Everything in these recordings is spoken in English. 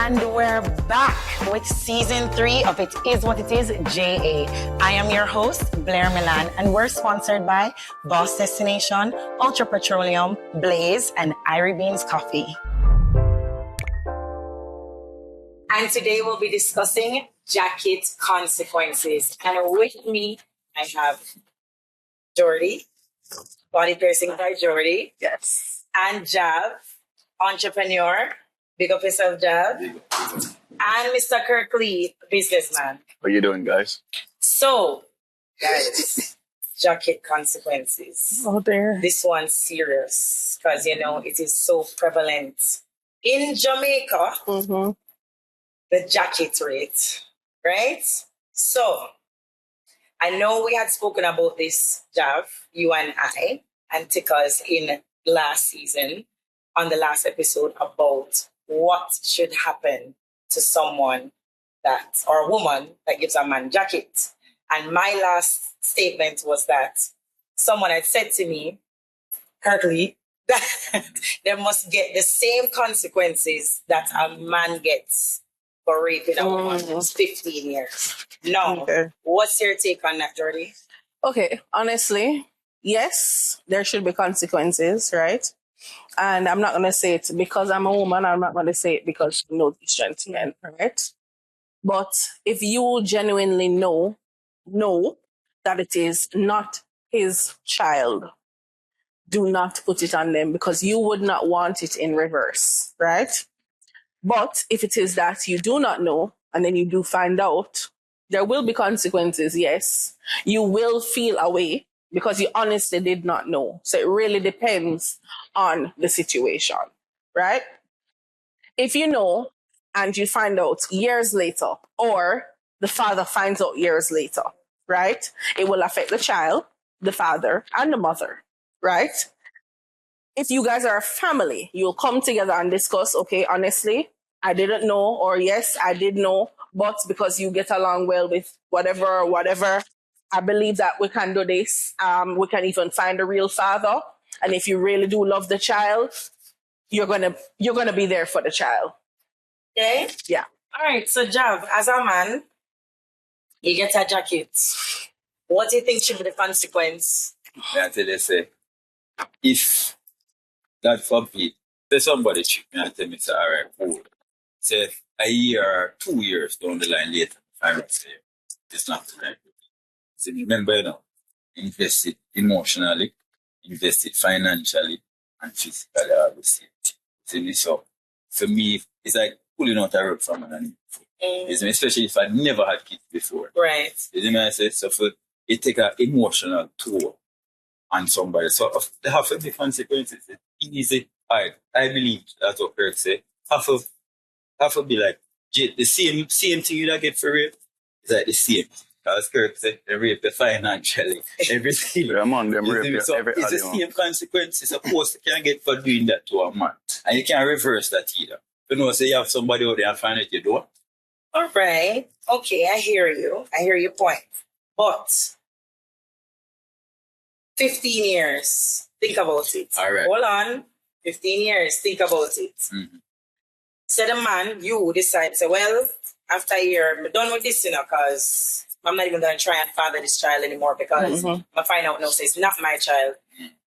And we're back with season 3 of It Is What It Is, JA. I am your host, Blair Milan, and we're sponsored by Boss Destination, Ultra Petroleum, Blaze, and Irie Beanz Coffee. And today we'll be discussing jacket consequences. And with me, I have Jordee, body piercing by Jordee. Yes. And Jhav, entrepreneur. Big up yourself, Jhav. And Mr. Kirk Lee, businessman. How you doing, guys? So, guys, jacket consequences. Oh, dear. This one's serious because, you know, it is so prevalent. In Jamaica, the jacket rate, right? So, I know we had spoken about this, Jhav, you and I, and Tickers in last season, on the last episode, about what should happen to someone that, or a woman that gives a man jacket. And my last statement was that someone had said to me, Kirk Lee, that they must get the same consequences that a man gets for raping a woman who's 15 years. Now, what's your take on that, Jordee? Okay, honestly, yes, there should be consequences, right? And I'm not going to say it because I'm a woman. I'm not going to say it because you know these gentlemen, right? But if you genuinely know that it is not his child, do not put it on them because you would not want it in reverse, right? But if it is that you do not know and then you do find out, there will be consequences, yes. You will feel away because you honestly did not know. So it really depends on the situation, right? If you know and you find out years later, or the father finds out years later, right? It will affect the child, the father, and the mother, right? If you guys are a family, you'll come together and discuss, okay, honestly, I didn't know, or yes, I did know, but because you get along well with whatever, I believe that we can do this. We can even find a real father. And if you really do love the child, you're gonna be there for the child. Okay? Yeah. All right, so Jhav, as a man, you get a jacket. What do you think should be the consequence? I tell you, say, if God forbid, there's somebody trick me and tell me, say, all right, cool. Say, a year or 2 years down the line later, I will say, it's not the time. So remember, you know, invest it emotionally, invest it financially, and physically, all the same thing. See me? So, for me, it's like pulling out a rope from underneath. Especially if I never had kids before. Right. You see me? I say, so for it take an emotional toll on somebody. So there have to be consequences. It's easy. I believe that's what Kirk say. Have to be like the same thing you don't get for rape. It's like the same. As Kirk said, they rape you financially. Everything. Them rape So every it's the same consequences. Of course, you can get for doing that to a man. And you can't reverse that either. You know, say you have somebody out there and find out you do. All right. Okay, I hear you. I hear your point. But 15 years, think about it. All right. Hold on. 15 years, think about it. So the man, you decide, say, well, after a year, I'm done with this, you know, because I'm not even going to try and father this child anymore because I find out now, so it's not my child.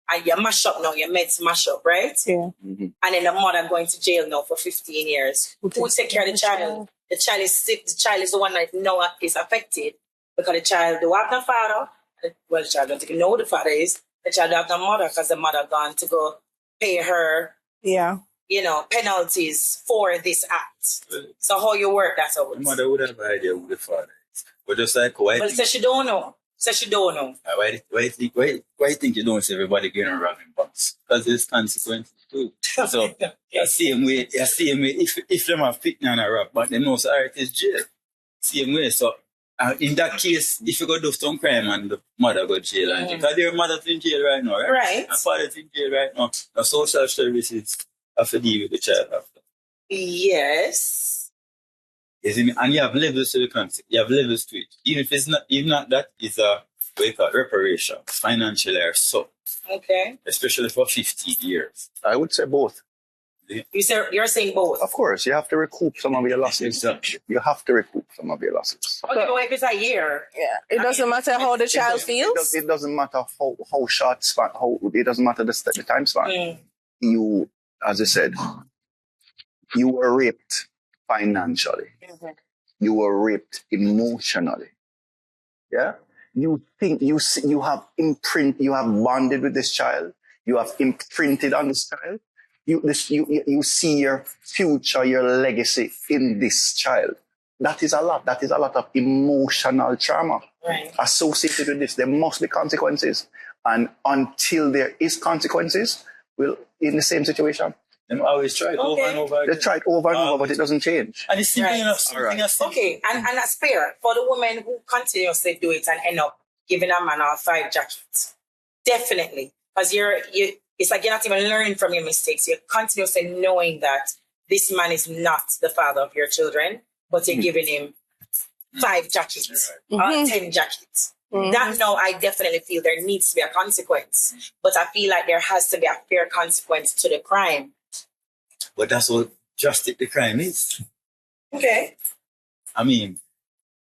And you mash up now, your meds mash up, right? Yeah. And then the mother going to jail now for 15 years. Who take care of the child? The child is sick. The child is the one that now is affected because the child do have no father. Well, the child don't even know who the father is. The child do have no mother because the mother gone to go pay her, you know, penalties for this act. So how you work that out? The mother would have no idea who the father is. But just like, why? Well, say she don't know. Say she don't know. Why you think you don't see everybody getting robbing banks? Because there's consequences too. So, the same way, if them have picked on a rob bank, they know, so, all right, it's jail. Same way. So, in that case, if you go do some crime and the mother go to jail, and because their mother's in jail right now, right? Right. And father's in jail right now. The social services have to deal with the child after. Yes. And you have levels to the concept. You have levels to it. Even not that, is a what you call it, reparations, financially or so. Okay. Especially for 15 years. I would say both. You're saying both. Of course, you have to recoup some of your losses. Exactly. You have to recoup some of your losses. Okay, but if it's a year. Yeah. It doesn't matter how the child feels. It doesn't matter how short span, it doesn't matter the time span. You, as I said, you were raped financially. You were raped emotionally. Yeah? You think you have bonded with this child. You have imprinted on this child. You see your future, your legacy in this child. That is a lot. That is a lot of emotional trauma associated with this. There must be consequences. And until there is consequences, we'll in the same situation. They always try it over and over again. They try it over and over, but it doesn't change. And it's simple enough. Okay, and that's fair for the women who continuously do it and end up giving a man all 5 jackets. Definitely. Because it's like you're not even learning from your mistakes. You're continuously knowing that this man is not the father of your children, but you're giving him 5 jackets or 10 jackets. That now I definitely feel there needs to be a consequence. But I feel like there has to be a fair consequence to the crime. But that's what drastic the crime is. Okay. I mean,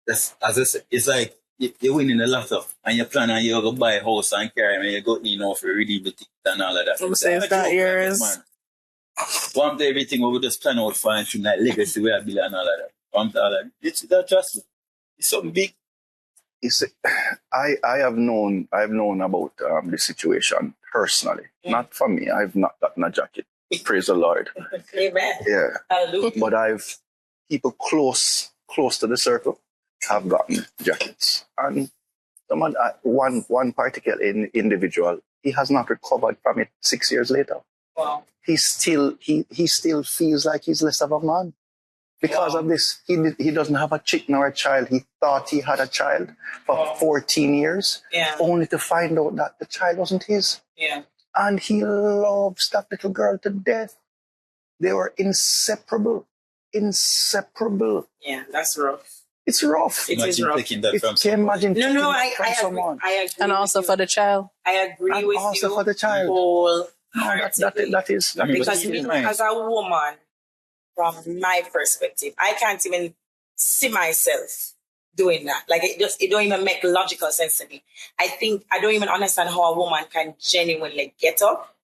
that's, as I said, it's like you're winning a lotto and you plan on you go buy a house and carry and you go for redeem the ticket and all of that. I'm saying it's not yours. One day everything we just plan out for and like legacy where I build and all of that. It's that just it's something big. I have known about the situation personally. Not for me. I've not gotten a jacket. Praise the Lord. Amen. Yeah. Hallelujah. But people close to the circle have gotten jackets. And one particular individual, he has not recovered from it 6 years later. Wow. He still feels like he's less of a man. Because of this, he doesn't have a chick nor a child. He thought he had a child for 14 years, only to find out that the child wasn't his. Yeah. And he loves that little girl to death. They were inseparable. Inseparable. Yeah, that's rough. It's rough. It is rough. Taking that from Can imagine taking No, that from someone. I agree. And also for the child. I agree And with also you. for the child. That is. Because me, as a woman, from my perspective, I can't even see myself doing that. Like it don't even make logical sense to me. I don't even understand how a woman can genuinely get up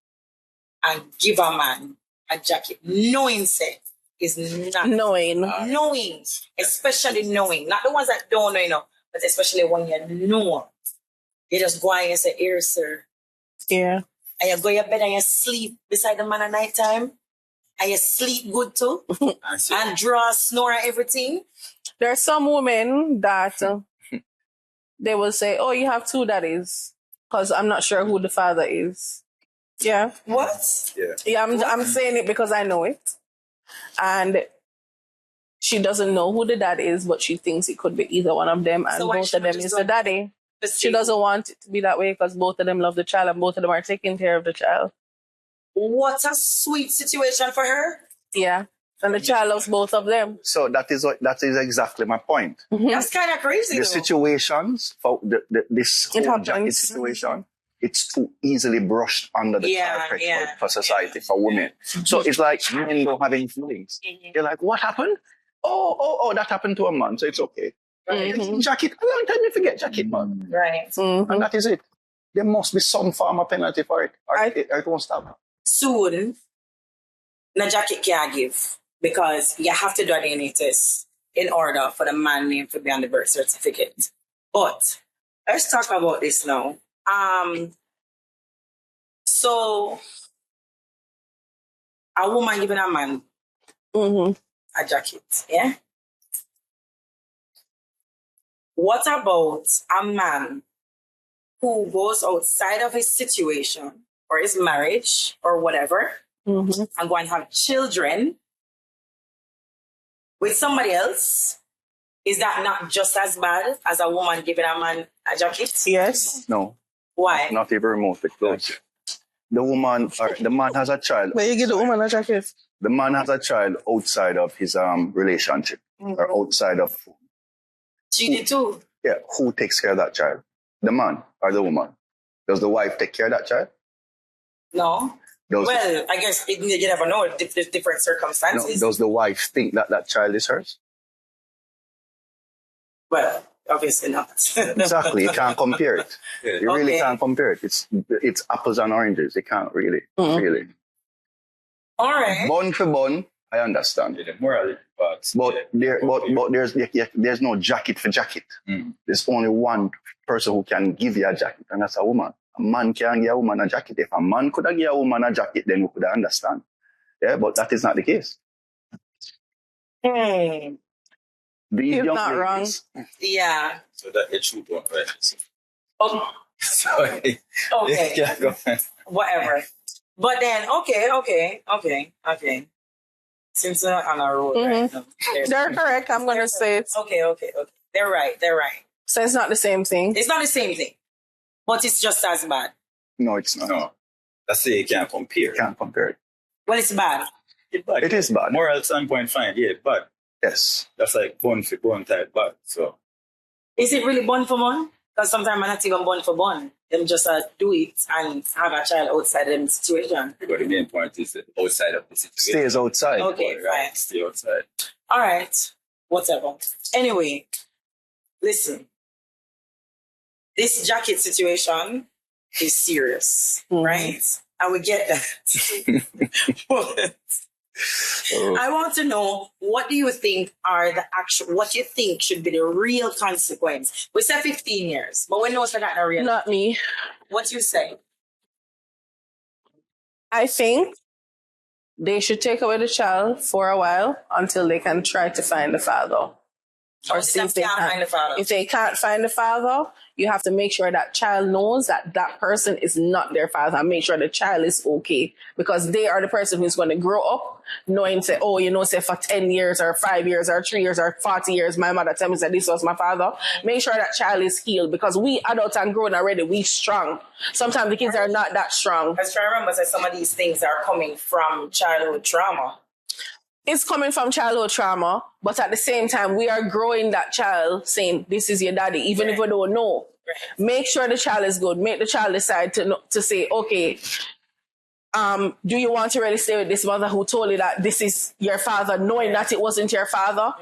and give a man a jacket, knowing say is not Knowing, especially knowing, not the ones that don't know, but especially when you know, you just go and you say, "Here, sir." Yeah. And you go to bed and you sleep beside the man at night time. And you sleep good too. And draw, snore and everything. There are some women that they will say, "Oh, you have 2 daddies," because I'm not sure who the father is. Yeah. What? Yeah, I'm saying it because I know it. And she doesn't know who the dad is, but she thinks it could be either one of them, and both of them is the daddy. She doesn't want it to be that way because both of them love the child and both of them are taking care of the child. What a sweet situation for her. Yeah. And the child loves both of them. So that is exactly my point. That's kind of crazy. The situations for this whole jacket situation, it's too easily brushed under the carpet for society, for women. So it's like men don't have any feelings. You're like, what happened? Oh, that happened to a man, so it's okay. Jacket, a long time you forget jacket, man. Right. And that is it. There must be some form of penalty for it, or it won't stop. Soon, the jacket can't give because you have to do a DNA test in order for the man name to be on the birth certificate. But let's talk about this now. So a woman giving a man a jacket, yeah? What about a man who goes outside of his situation or his marriage or whatever and go and have children with somebody else? Is that not just as bad as a woman giving a man a jacket? Yes. No. Why? Not even remotely close. The man has a child. But you give the woman a jacket. The man has a child outside of his relationship or outside of. She did too. Yeah, who takes care of that child? The man or the woman? Does the wife take care of that child? No. Well, I guess you never know. There's different circumstances. does the wife think that that child is hers? Well, obviously not. Exactly. You can't compare it. You really can't compare it. It's apples and oranges. You can't really. All right. Bun for bun, I understand. The morality parts. But there's no jacket for jacket. There's only one person who can give you a jacket, and that's a woman. A man can't give a woman a jacket. If a man could have given a woman a jacket, then we could have understand. Yeah, but that is not the case. These young not ladies, Yeah. So that it should go right. Oh, Sorry. okay. Yeah, go ahead. Whatever. But then, okay. Since we're on a road right now. They're correct. I'm going to say it. Okay. They're right. So it's not the same thing. It's not the same thing. But it's just as bad. no, it's not. No. That's say you can't compare. You can't compare it. Well, it's bad. It is bad. Moral standpoint, fine, yeah, but Yes. that's like bun for bun type bad. So Is it really bun for bun? Because sometimes I'm not even bun for bun. Them just do it and have a child outside them situation. but the main point is that outside of the situation. Stays outside. Okay, Right, fine. stay outside. All right. Whatever. Anyway, listen. This jacket situation is serious, right? And we get that. But I want to know, what do you think are what you think should be the real consequence? We said 15 years, but we know it's not the real. Not me. What you say? I think they should take away the child for a while until they can try to find the father. Or see if they can't find the father. If they can't find the father, you have to make sure that child knows that that person is not their father, and make sure the child is okay, because they are the person who's going to grow up knowing, say, oh, you know, say for 10 years or 5 years or 3 years or 40 years, my mother tell me that this was my father. Make sure that child is healed, because we adults and grown already, we strong. Sometimes the kids are not that strong. I try to remember that some of these things are coming from childhood trauma. It's coming from childhood trauma, but at the same time, we are growing that child saying, this is your daddy, even if we don't know. Right. Make sure the child is good. Make the child decide to say, okay, do you want to really stay with this mother who told you that this is your father, knowing that it wasn't your father?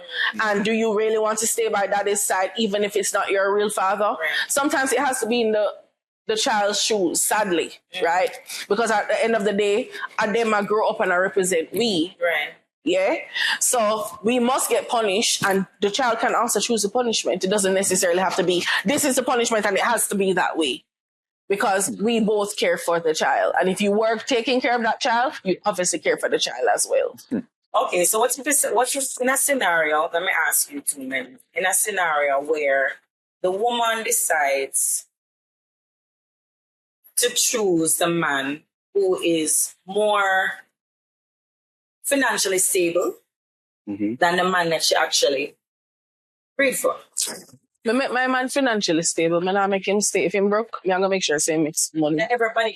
And do you really want to stay by daddy's side, even if it's not your real father? Right. Sometimes it has to be in the child's shoes, sadly, right? Because at the end of the day, them I grow up and I represent we. Right. Yeah. So we must get punished, and the child can also choose a punishment. It doesn't necessarily have to be, this is the punishment and it has to be that way. Because we both care for the child. And if you work taking care of that child, you obviously care for the child as well. Okay, so what's in a scenario, let me ask you two men, in a scenario where the woman decides to choose the man who is more financially stable than the man that she actually prayed for. I make my man financially stable. I not make him stay. If him broke, I'm gonna make sure he makes money. Everybody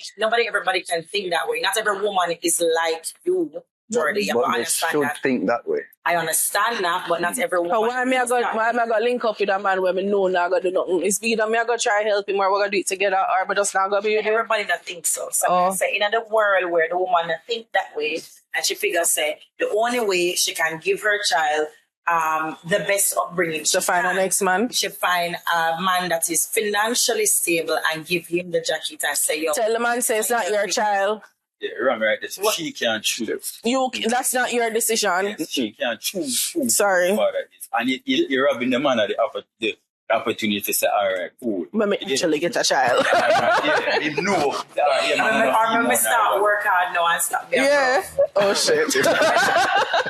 can think that way. Not every woman is like you, Jordee. You But they understand should that. think that way. I understand that, but not every woman. So why am I gonna link up with a man where I know not gonna do nothing? It's either me I gonna try help him, or we're gonna do it together, or but just not gonna be with him. Everybody that thinks so. So I say, in the world where the woman that think that way, and she figures say the only way she can give her child the best upbringing, To find an next man. she find a man that is financially stable and give him the jacket and say, yo, Tell the man say it's not your child. Yeah, wrong, right? She can't choose. That's not your decision. She can't choose who Sorry. the father is. And you're robbing the man of the opportunity to say, all right, cool. Let me actually get a child. Yeah, he knew. I remember start work hard now and stop being Yeah. Oh shit.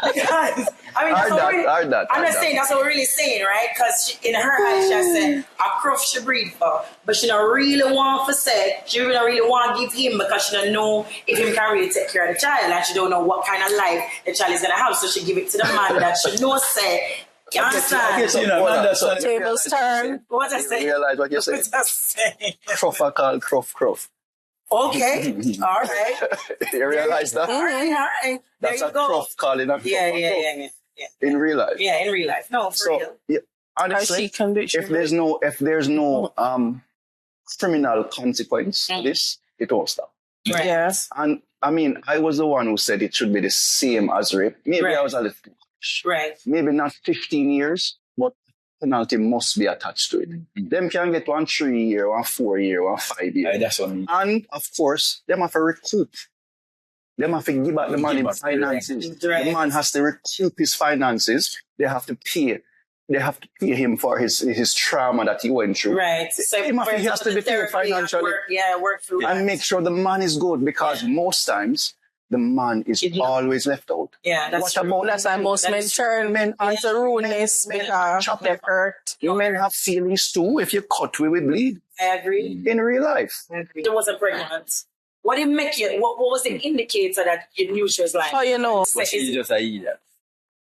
because I mean, that's what we're I'm not saying that's what we're really saying, right? Because in her eyes, she has said a croft she breed for, but she don't really want to say. She don't really want to give him because she don't know if he can really take care of the child, and she don't know what kind of life the child is gonna have. So she give it to the man that she knows say. You understand? I guess, you know, man, that's what Tables turn. What I say? Realize what you're saying. What I say? Croft are called croft. Okay. All right. You realize that? All right. There That's you a go. croft calling a croft. Yeah. In real life. Yeah, in real life. No, for real. Yeah, How honestly, she can do it. if there's no criminal consequence to this, it won't stop. Right. Yes. And I mean, I was the one who said it should be the same as rape. Maybe Right. I was a little too harsh. Right. Maybe not 15 years, but penalty must be attached to it. Them can get 1 3 year, 1 4 year, 1 5 year. That's what I mean. And of course, them have to recoup. Them have to give back the money in finances. Right. The man has to recoup his finances. They have to pay. They have to pay him for his trauma that he went through. Right. So He has to be paid financially. Work through And make sure the man is good, because most times the man is always left out. Yeah, that's What true. about That's why most men turn men onto rudeness because they're hurt. men have feelings too? If you cut, we will bleed I agree. in real life. There was a pregnant. What did make you? What was the indicator that you knew she was lying? How you know? But she just a eat that.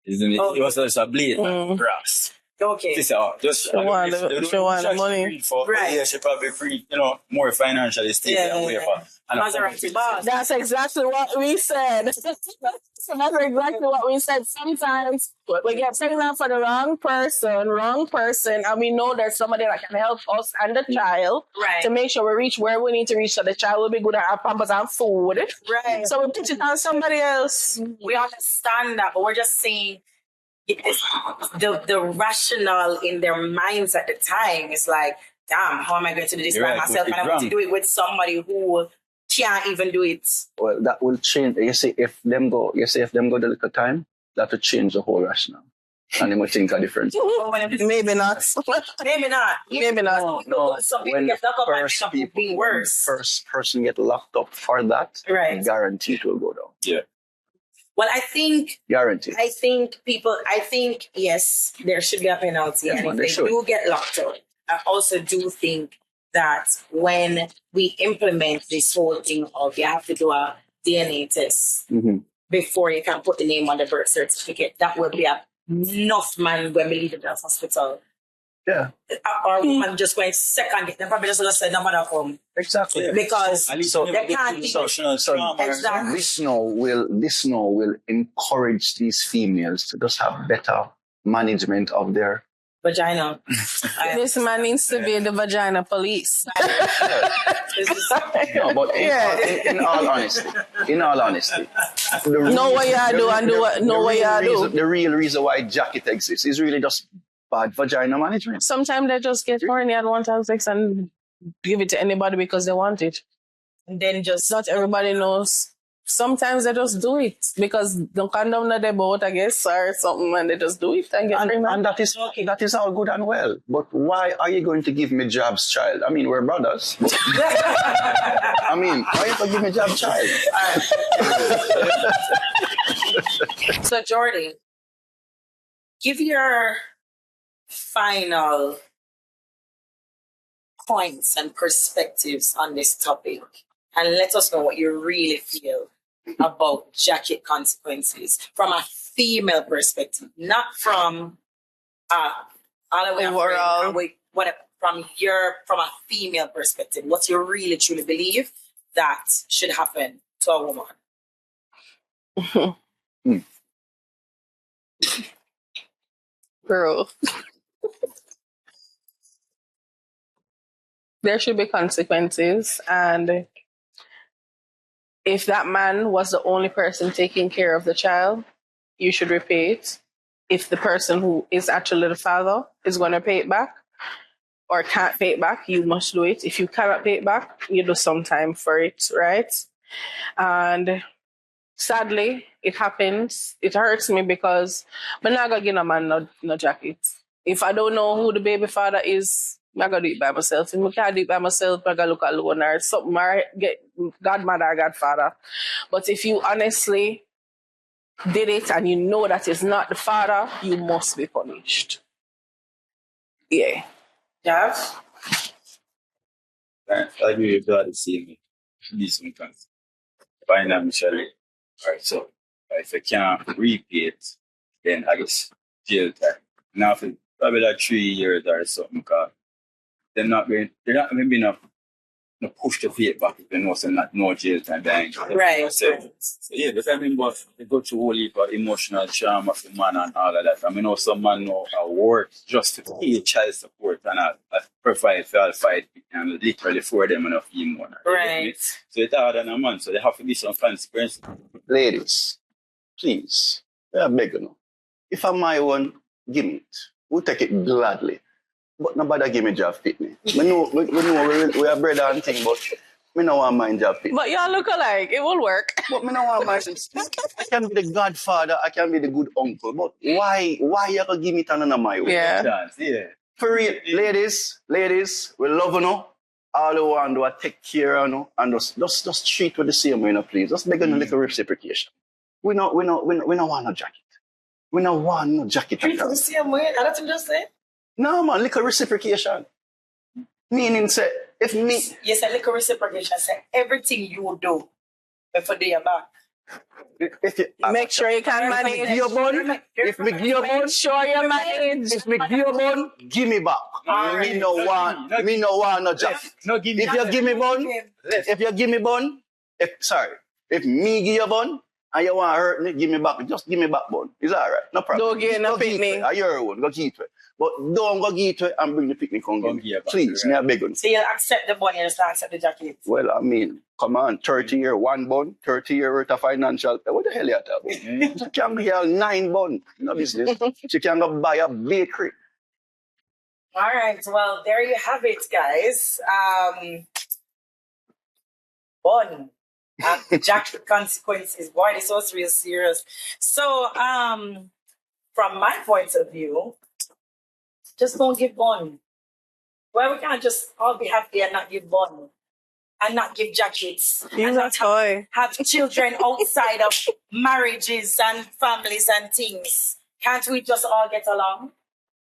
Isn't it? It was just a blatant brass. Okay. She said, just She want the money. Right. Yeah, she probably free, more financially stable and whatever. And Maserati boss. That's exactly what we said. So that's exactly what we said. Sometimes we get pregnant for the wrong person, and we know there's somebody that can help us and the child to make sure we reach where we need to reach, so the child will be good at our pampers and food. Right. So we put it on somebody else. We understand that, but we're just saying the rationale in their minds at the time is like, damn, how am I going to do this by myself? And I want to do it with somebody who can't even do it. Well, that will change. You see, if them go the little time, that will change the whole rationale. And they will think a different. Maybe not. Maybe not. Maybe not. No. Some people get locked up and stuff will be worse. First person get locked up for that, guaranteed will go down. Yeah. Well, I think, guaranteed. I think, yes, there should be a penalty. And if they do get locked up, I also do think that when we implement this whole thing of you have to do a DNA test before you can put the name on the birth certificate, that will be enough man when we leave the hospital. Yeah. Or woman just going second, they probably just going to say no matter come. Exactly. Yeah. Because they can't exactly. This now will encourage these females to just have better management of their vagina. This man needs to be the vagina police. No, but in all honesty, know what you do and do what you do. The real reason why jacket exists is really just bad vagina management. Sometimes they just get horny and want to have sex and give it to anybody because they want it. And then just not everybody knows. Sometimes they just do it because the condom that they bought, I guess, or something, and they just do it and get pregnant. And that is all good and well. But why are you going to give me Jhav's child? I mean, we're brothers. I mean, why are you going to give me Jhav's child? So, Jordee, give your final points and perspectives on this topic, and let us know what you really feel about jacket consequences from a female perspective, not from all the way overall. From a female perspective. What you really truly believe that should happen to a woman. Girl. There should be consequences, and if that man was the only person taking care of the child, you should repay it. If the person who is actually the father is going to pay it back or can't pay it back, you must do it. If you cannot pay it back, you do some time for it, right? And sadly, it happens. It hurts me because I'm not going to give a man no jacket. If I don't know who the baby father is, I'm going to do it by myself. If I can't do it by myself, I'm going to look alone or something, or get godmother or godfather. But if you honestly did it and you know that it's not the father, you must be punished. Yeah. Jhav? I agree with that. These sometimes financially. All right, so if I can't repay it, then I guess jail time. Now, for probably like 3 years or something, because they're not going to be enough no push the weight back, you know, so not no jail time behind. Right. So yeah, but I remember they go through whole heap of emotional trauma for man and all of that. I mean, know some man know work just to pay child support and provide for all fight and literally for them enough more. Right. So it's harder than a man, so they have to be some transparency. Ladies, please, I beg you. If I'm my one, give me it. We'll take it gladly. But nobody give me job fit me. We know we are brother and thing, but me no want mind job fit. But y'all look alike. It will work. But me no want mind. I can be the godfather, I can be the good uncle. But why you gonna give me it another my way? Yeah. Yeah. For real, ladies, we love you know. All the one do I take care of you and just treat with the same way, you know, please. Just make a little reciprocation. We don't want no jacket. We don't want no jacket. Treat the same way. That's what you just said. No man, little reciprocation. Meaning say if me Yes, a little reciprocation. Say everything you do before do your back. if you Make sure you can manage your bun, if me give your bun, sure you manage. if me give your bun, give me back. Alright. Me no want no jack. No, give me If you give me bun, if me give you bun and you want to hurt me, give me back. Just give me back bun. It's all right, no problem. Don't get no Go give picnic. it. Your own, go give it. But don't go give it and bring the picnic on Come me. here, Please, right. me a beg you. So you accept the bun, you just don't accept the jacket. Well, I mean, come on, 30 year, one bun, 30 year worth of financial. What the hell you talking about? She can hear 9 bun. No business. She can go buy a bakery. All right. Well, there you have it, guys. Bun. And jacket consequences. Boy, this was real serious. So, from my point of view, just don't give bun. Well, we can't just all be happy and not give bun. And not give jackets. Use and a not toy. have children outside of marriages and families and things. Can't we just all get along?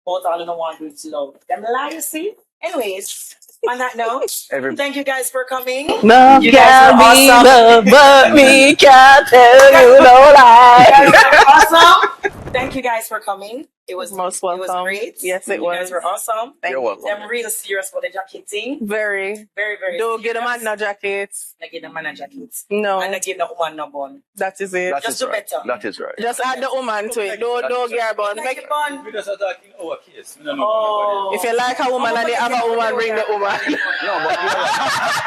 Both all in the one with love. Them lie, you see? Anyways, on that note, thank you guys for coming. Love You guys can were be awesome. love, but me can't tell you no lie. You guys were awesome. Thank you guys for coming. It was Most It was welcome. great. Yes, it You guys was. were awesome. Thank You're you. welcome. I'm real serious about the jacket thing. Very. Very, very Don't get a man serious. no jackets. I give the man a jacket. No. And I give the woman no bun. That is it. That Just is do right. better. That is right. Just add the woman to it. Don't get a bun. Like Make, a bun. We just attack in our case. We don't know Oh. if you like a woman and the other woman, bring the woman. No, but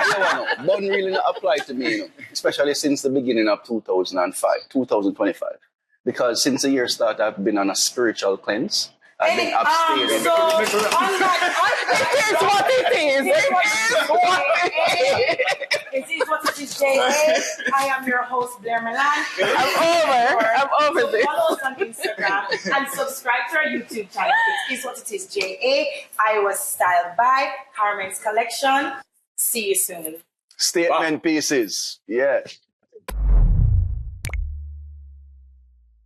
you know, bun really not apply to me, you know, especially since the beginning of 2025. Because since the year start, I've been on a spiritual cleanse. I've been abstaining. So, on that, It is what it is. It is what it is, Jodee. I am your host, Blair Milan. I'm over So this. follow us on Instagram and subscribe to our YouTube channel. It is what it is, Jodee. I was styled by Karmen's Kollection. See you soon. Statement pieces. Yeah.